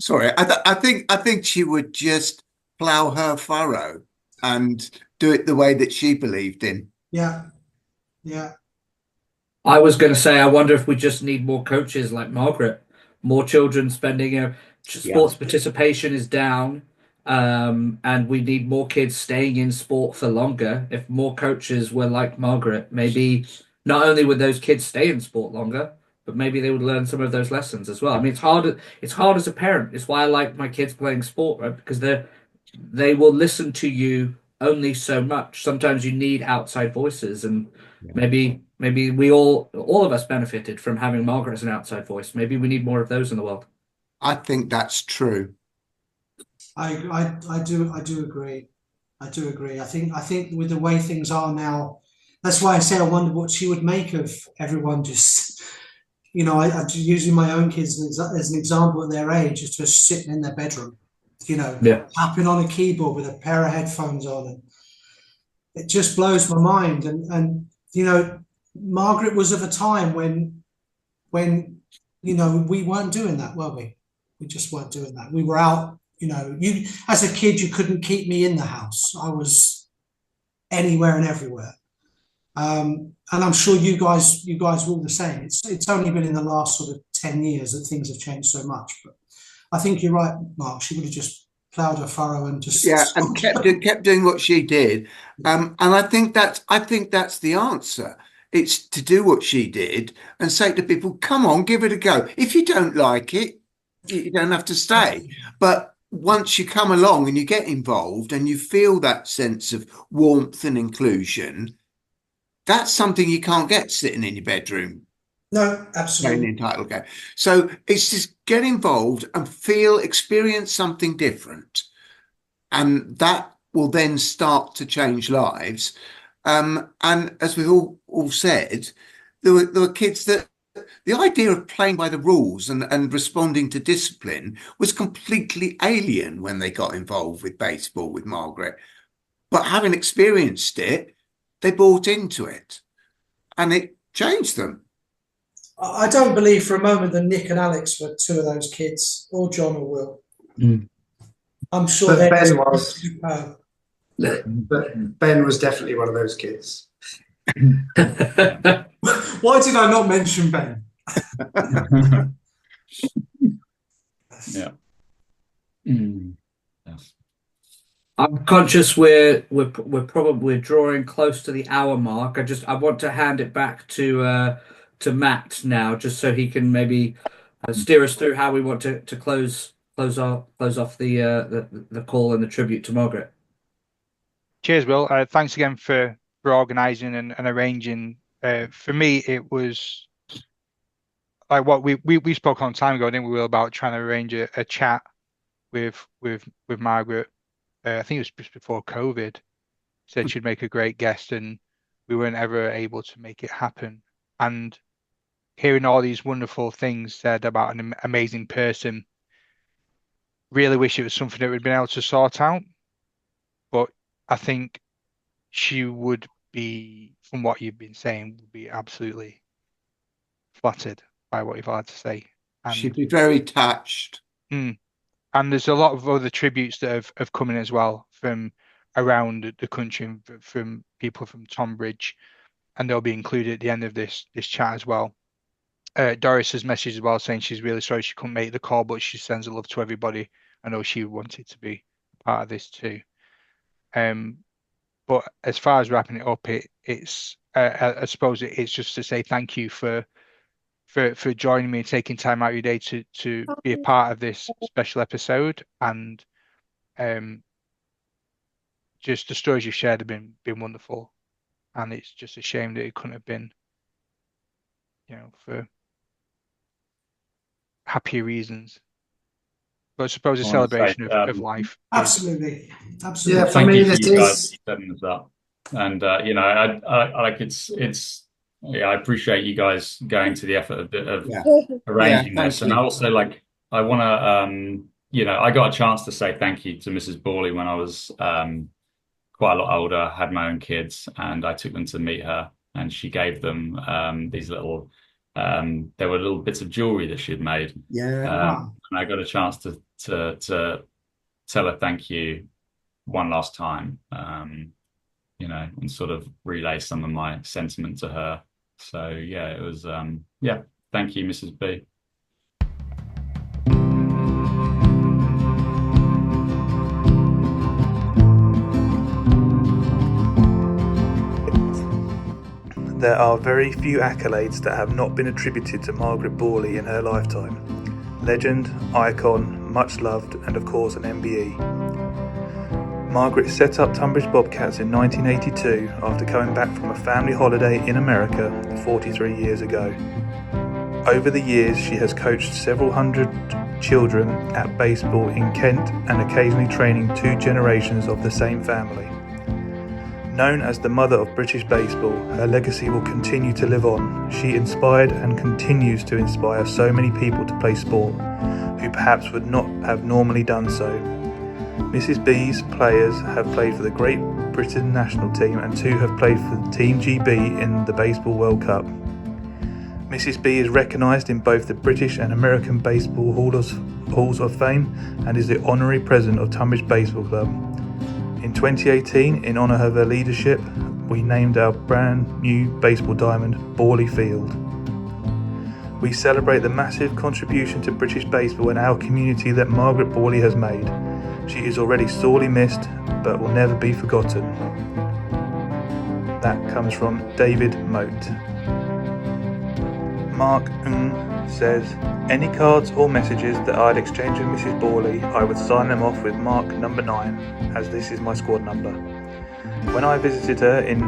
Speaker 2: sorry, I think she would just plough her furrow and do it the way that she believed in.
Speaker 7: Yeah.
Speaker 1: I was going to say, I wonder if we just need more coaches like Margaret, more children spending, sports participation is down, and we need more kids staying in sport for longer. If more coaches were like Margaret, maybe not only would those kids stay in sport longer, but maybe they would learn some of those lessons as well. I mean, it's hard as a parent. It's why I like my kids playing sport, right? Because they will listen to you only so much. Sometimes you need outside voices, and maybe we all of us benefited from having Margaret as an outside voice. Maybe we need more of those in the world.
Speaker 2: I think that's true.
Speaker 7: I do agree. I do agree. I think with the way things are now, that's why I say I wonder what she would make of everyone just, I'm using my own kids as an example at their age, just sitting in their bedroom, tapping on a keyboard with a pair of headphones on. And it just blows my mind. And Margaret was of a time when we weren't doing that, were we? We just weren't doing that. We were out, you as a kid, you couldn't keep me in the house. I was anywhere and everywhere. And I'm sure you guys were all the same. It's only been in the last sort of 10 years that things have changed so much. But I think you're right, Mark. She would have just ploughed her furrow and just
Speaker 2: and kept doing what she did. And I think that's the answer. It's to do what she did and say to people, come on, give it a go. If you don't like it, you don't have to stay. But once you come along and you get involved and you feel that sense of warmth and inclusion, that's something you can't get sitting in your bedroom.
Speaker 7: No, absolutely.
Speaker 2: Playing the entitled game. So it's just get involved and experience something different. And that will then start to change lives. And as we've all said, there were kids that the idea of playing by the rules and responding to discipline was completely alien when they got involved with baseball with Margaret. But having experienced it, they bought into it and it changed them.
Speaker 7: I don't believe for a moment that Nick and Alex were two of those kids, or John or Will. I'm sure
Speaker 4: But
Speaker 7: they're
Speaker 4: Ben was.
Speaker 7: superb.
Speaker 4: But Ben was definitely one of those kids.
Speaker 7: Why did I not mention Ben?
Speaker 3: Yeah. Yes.
Speaker 1: I'm conscious we're probably drawing close to the hour mark. I want to hand it back to Matt now, just so he can maybe steer us through how we want to close off the call and the tribute to Margaret.
Speaker 6: Cheers, Will. Thanks again for organising and arranging. For me, it was like what we spoke on time ago, didn't we, Will, about trying to arrange a chat with Margaret. I think it was just before COVID. Said she'd make a great guest, and we weren't ever able to make it happen. And hearing all these wonderful things said about an amazing person, really wish it was something that we'd been able to sort out. But I think she would be, from what you've been saying, would be absolutely flattered by what you've had to say. And
Speaker 2: She'd be very touched.
Speaker 6: And there's a lot of other tributes that have come in as well from around the country, from people from Tonbridge, and they'll be included at the end of this chat as well. Doris has messaged as well saying she's really sorry she couldn't make the call, but she sends a love to everybody. I know she wanted to be part of this too. But as far as wrapping it up, it's I suppose it's just to say thank you for joining me and taking time out of your day to be a part of this special episode, and just the stories you've shared have been wonderful, and it's just a shame that it couldn't have been, for happier reasons. But I suppose a celebration of life.
Speaker 7: Absolutely.
Speaker 4: Yeah, for
Speaker 3: Thank
Speaker 4: me,
Speaker 3: you for
Speaker 4: this
Speaker 3: you guys
Speaker 4: is.
Speaker 3: setting this up, and I like it's. Yeah, I appreciate you guys going to the effort of arranging this, and I also I want to I got a chance to say thank you to Mrs. Borley when I was quite a lot older, had my own kids, and I took them to meet her, and she gave them these little there were little bits of jewelry that she'd made, and I got a chance to tell her thank you one last time, and sort of relay some of my sentiment to her. So yeah, it was thank you, Mrs. B.
Speaker 8: There are very few accolades that have not been attributed to Margaret Borley in her lifetime. Legend, icon, much loved, and of course an MBE. Margaret set up Tonbridge Bobcats in 1982 after coming back from a family holiday in America 43 years ago. Over the years, she has coached several hundred children at baseball in Kent and occasionally training 2 generations of the same family. Known as the mother of British baseball, her legacy will continue to live on. She inspired and continues to inspire so many people to play sport who perhaps would not have normally done so. Mrs. B's players have played for the Great Britain national team, and 2 have played for Team GB in the Baseball World Cup. Mrs. B is recognised in both the British and American Baseball Halls of Fame and is the honorary president of Tonbridge Baseball Club. In 2018, in honour of her leadership, we named our brand new baseball diamond Borley Field. We celebrate the massive contribution to British baseball and our community that Margaret Borley has made. She is already sorely missed, but will never be forgotten. That comes from David Moat. Mark says, any cards or messages that I'd exchange with Mrs. Borley, I would sign them off with Mark number 9, as this is my squad number. When I visited her in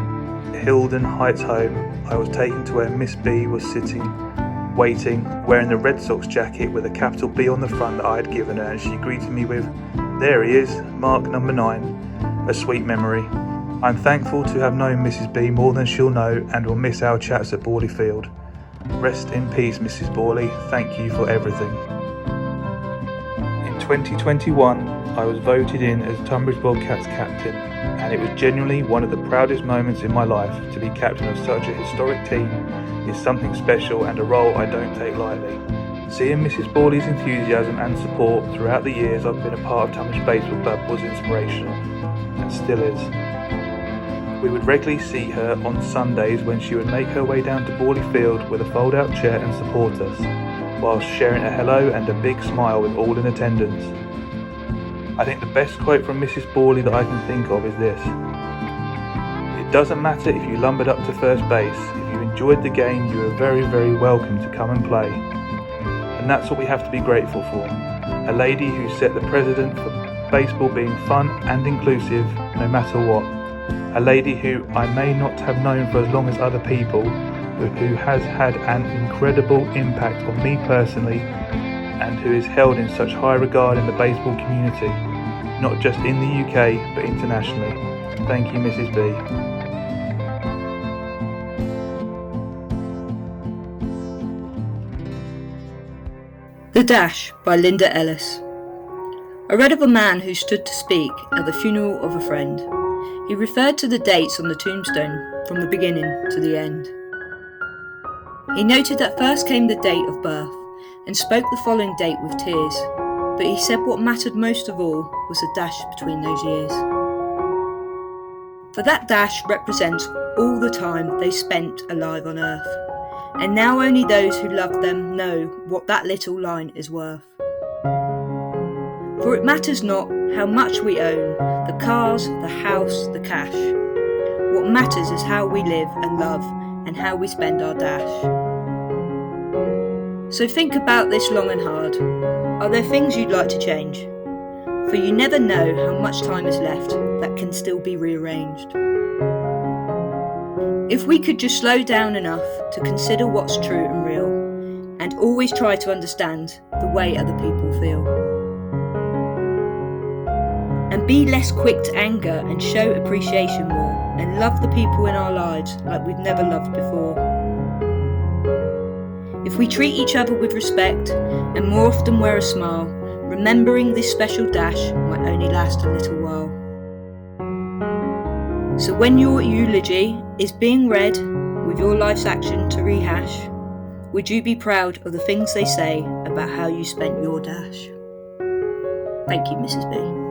Speaker 8: Hilden Heights home, I was taken to where Miss B was sitting, waiting, wearing the Red Sox jacket with a capital B on the front that I had given her, and she greeted me with, there he is, Mark number 9, a sweet memory. I'm thankful to have known Mrs B more than she'll know and will miss our chats at Borley Field. Rest in peace, Mrs Borley. Thank you for everything. In 2021, I was voted in as Tunbridge Bobcats captain, and it was genuinely one of the proudest moments in my life. To be captain of such a historic team is something special and a role I don't take lightly. Seeing Mrs Borley's enthusiasm and support throughout the years I've been a part of Tunbridge Baseball Club was inspirational, and still is. We would regularly see her on Sundays when she would make her way down to Borley Field with a fold-out chair and support us, whilst sharing a hello and a big smile with all in attendance. I think the best quote from Mrs Borley that I can think of is this: "It doesn't matter if you lumbered up to first base, if you enjoyed the game you are very, very welcome to come and play." And that's what we have to be grateful for. A lady who set the precedent for baseball being fun and inclusive no matter what. A lady who I may not have known for as long as other people, but who has had an incredible impact on me personally and who is held in such high regard in the baseball community, not just in the UK but internationally. Thank you, Mrs B.
Speaker 9: The Dash by Linda Ellis. I read of a man who stood to speak at the funeral of a friend. He referred to the dates on the tombstone from the beginning to the end. He noted that first came the date of birth and spoke the following date with tears, but he said what mattered most of all was the dash between those years. For that dash represents all the time they spent alive on earth, and now only those who loved them know what that little line is worth. For it matters not how much we own, the cars, the house, the cash. What matters is how we live and love and how we spend our dash. So think about this long and hard. Are there things you'd like to change? For you never know how much time is left that can still be rearranged. If we could just slow down enough to consider what's true and real, and always try to understand the way other people feel. And be less quick to anger and show appreciation more, and love the people in our lives like we've never loved before. If we treat each other with respect and more often wear a smile, remembering this special dash might only last a little while. So when your eulogy is being read with your life's action to rehash, would you be proud of the things they say about how you spent your dash? Thank you, Mrs B.